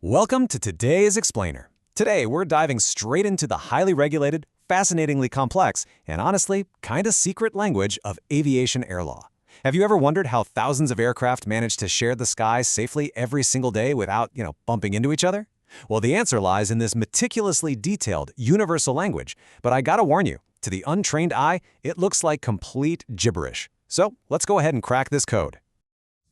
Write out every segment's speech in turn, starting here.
Welcome to today's Explainer. Today, we're diving straight into the highly regulated, fascinatingly complex, and honestly, kinda secret language of aviation air law. Have you ever wondered how thousands of aircraft manage to share the skies safely every single day without, bumping into each other? Well, the answer lies in this meticulously detailed, universal language, but I gotta warn you, to the untrained eye, it looks like complete gibberish. So, let's go ahead and crack this code.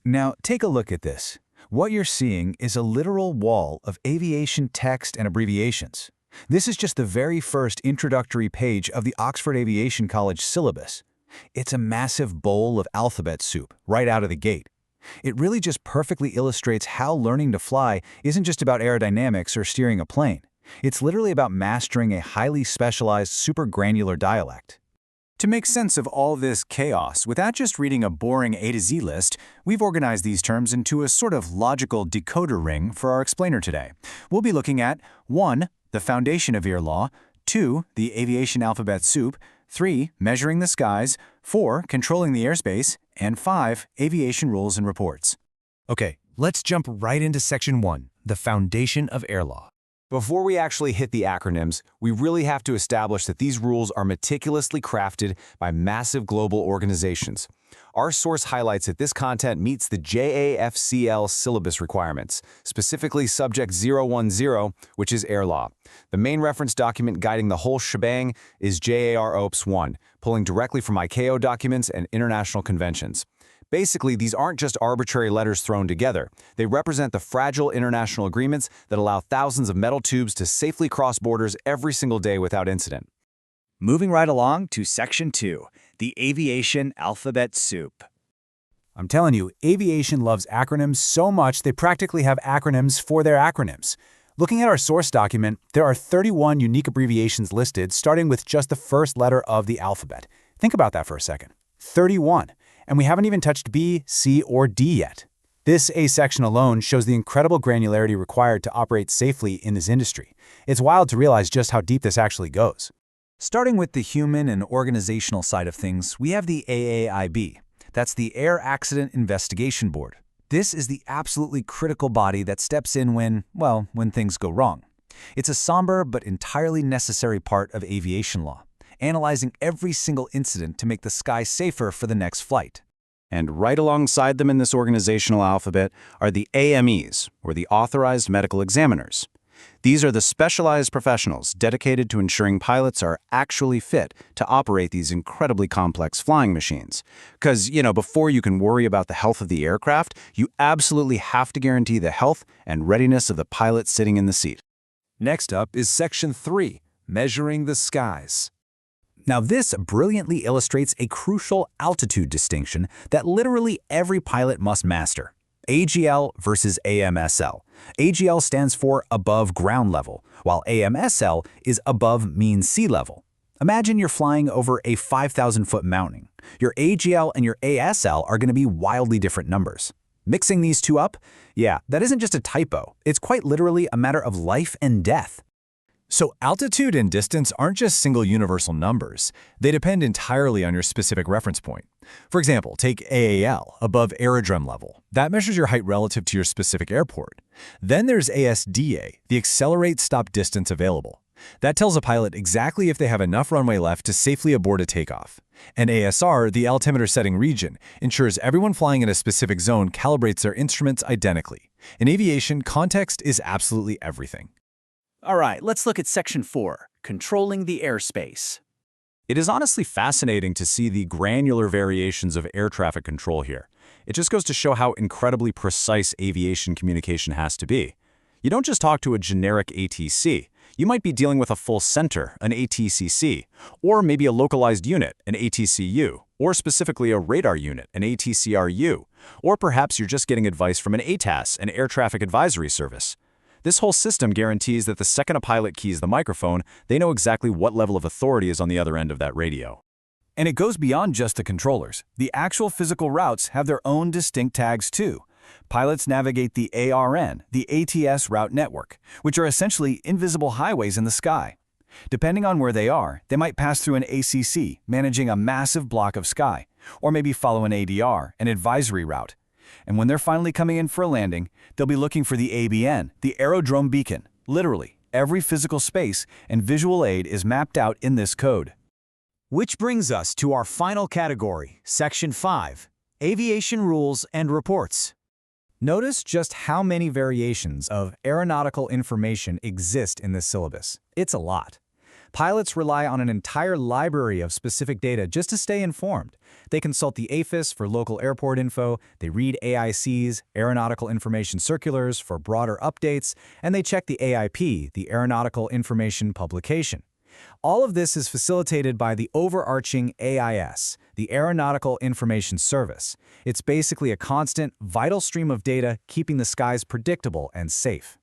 Now, take a look at this. What you're seeing is a literal wall of aviation text and abbreviations. This is just the very first introductory page of the Oxford Aviation College syllabus. It's a massive bowl of alphabet soup right out of the gate. It really just perfectly illustrates how learning to fly isn't just about aerodynamics or steering a plane. It's literally about mastering a highly specialized super granular dialect. To make sense of all this chaos, without just reading a boring A to Z list, we've organized these terms into a sort of logical decoder ring for our explainer today. We'll be looking at 1. The foundation of air law, 2. The aviation alphabet soup, 3. Measuring the skies, 4. Controlling the airspace, and 5. Aviation rules and reports. Okay, let's jump right into Section 1, the foundation of air law. Before we actually hit the acronyms, we really have to establish that these rules are meticulously crafted by massive global organizations. Our source highlights that this content meets the JAFCL syllabus requirements, specifically Subject 010, which is air law. The main reference document guiding the whole shebang is JAR OPS 1, pulling directly from ICAO documents and international conventions. Basically, these aren't just arbitrary letters thrown together. They represent the fragile international agreements that allow thousands of metal tubes to safely cross borders every single day without incident. Moving right along to Section 2, the aviation alphabet soup. I'm telling you, aviation loves acronyms so much they practically have acronyms for their acronyms. Looking at our source document, there are 31 unique abbreviations listed, starting with just the first letter of the alphabet. Think about that for a second. 31. And we haven't even touched B, C, or D yet. This A section alone shows the incredible granularity required to operate safely in this industry. It's wild to realize just how deep this actually goes. Starting with the human and organizational side of things, we have the AAIB. That's the Air Accident Investigation Board. This is the absolutely critical body that steps in when things go wrong. It's a somber but entirely necessary part of aviation law, analyzing every single incident to make the sky safer for the next flight. And right alongside them in this organizational alphabet are the AMEs, or the Authorized Medical Examiners. These are the specialized professionals dedicated to ensuring pilots are actually fit to operate these incredibly complex flying machines. Because, before you can worry about the health of the aircraft, you absolutely have to guarantee the health and readiness of the pilot sitting in the seat. Next up is Section 3, measuring the skies. Now this brilliantly illustrates a crucial altitude distinction that literally every pilot must master. AGL versus AMSL. AGL stands for above ground level, while AMSL is above mean sea level. Imagine you're flying over a 5,000-foot mountain. Your AGL and your ASL are going to be wildly different numbers. Mixing these two up? Yeah, that isn't just a typo. It's quite literally a matter of life and death. So altitude and distance aren't just single universal numbers. They depend entirely on your specific reference point. For example, take AAL, above aerodrome level. That measures your height relative to your specific airport. Then there's ASDA, the accelerate stop distance available. That tells a pilot exactly if they have enough runway left to safely abort a takeoff. And ASR, the altimeter setting region, ensures everyone flying in a specific zone calibrates their instruments identically. In aviation, context is absolutely everything. All right, let's look at Section 4, controlling the airspace. It is honestly fascinating to see the granular variations of air traffic control here. It just goes to show how incredibly precise aviation communication has to be. You don't just talk to a generic ATC. You might be dealing with a full center, an ATCC, or maybe a localized unit, an ATCU, or specifically a radar unit, an ATCRU, or perhaps you're just getting advice from an ATAS, an air traffic advisory service. This whole system guarantees that the second a pilot keys the microphone, they know exactly what level of authority is on the other end of that radio. And it goes beyond just the controllers. The actual physical routes have their own distinct tags too. Pilots navigate the ARN, the ATS route network, which are essentially invisible highways in the sky. Depending on where they are, they might pass through an ACC, managing a massive block of sky, or maybe follow an ADR, an advisory route. And when they're finally coming in for a landing, they'll be looking for the ABN, the aerodrome beacon. Literally, every physical space and visual aid is mapped out in this code. Which brings us to our final category, Section 5, Aviation Rules and Reports. Notice just how many variations of aeronautical information exist in this syllabus. It's a lot. Pilots rely on an entire library of specific data just to stay informed. They consult the AFIS for local airport info, they read AIC's, Aeronautical Information Circulars, for broader updates, and they check the AIP, the Aeronautical Information Publication. All of this is facilitated by the overarching AIS, the Aeronautical Information Service. It's basically a constant, vital stream of data keeping the skies predictable and safe.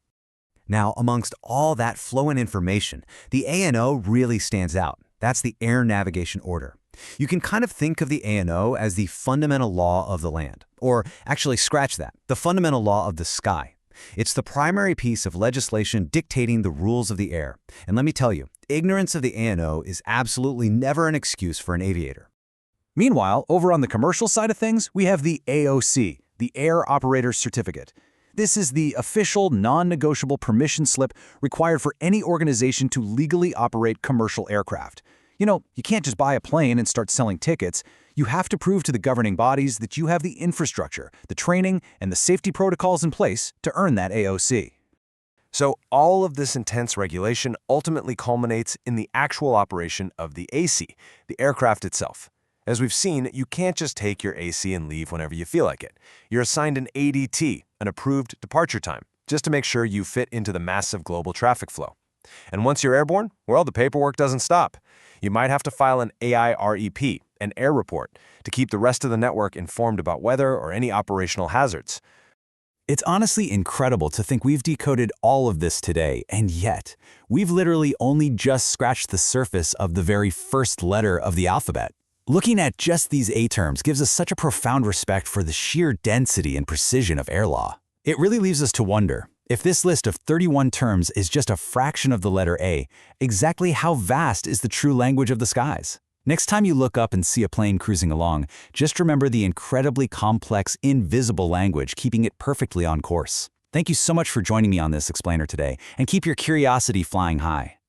Now, amongst all that flowing information, the ANO really stands out. That's the Air Navigation Order. You can kind of think of the ANO as the fundamental law of the land. Or actually, scratch that, the fundamental law of the sky. It's the primary piece of legislation dictating the rules of the air. And let me tell you, ignorance of the ANO is absolutely never an excuse for an aviator. Meanwhile, over on the commercial side of things, we have the AOC, the Air Operator Certificate. This is the official, non-negotiable permission slip required for any organization to legally operate commercial aircraft. You know, you can't just buy a plane and start selling tickets. You have to prove to the governing bodies that you have the infrastructure, the training, and the safety protocols in place to earn that AOC. So all of this intense regulation ultimately culminates in the actual operation of the AC, the aircraft itself. As we've seen, you can't just take your AC and leave whenever you feel like it. You're assigned an ADT, an approved departure time, just to make sure you fit into the massive global traffic flow. And once you're airborne, well, the paperwork doesn't stop. You might have to file an AIREP, an air report, to keep the rest of the network informed about weather or any operational hazards. It's honestly incredible to think we've decoded all of this today, and yet, we've literally only just scratched the surface of the very first letter of the alphabet. Looking at just these A terms gives us such a profound respect for the sheer density and precision of air law. It really leaves us to wonder, if this list of 31 terms is just a fraction of the letter A, exactly how vast is the true language of the skies? Next time you look up and see a plane cruising along, just remember the incredibly complex, invisible language keeping it perfectly on course. Thank you so much for joining me on this explainer today, and keep your curiosity flying high.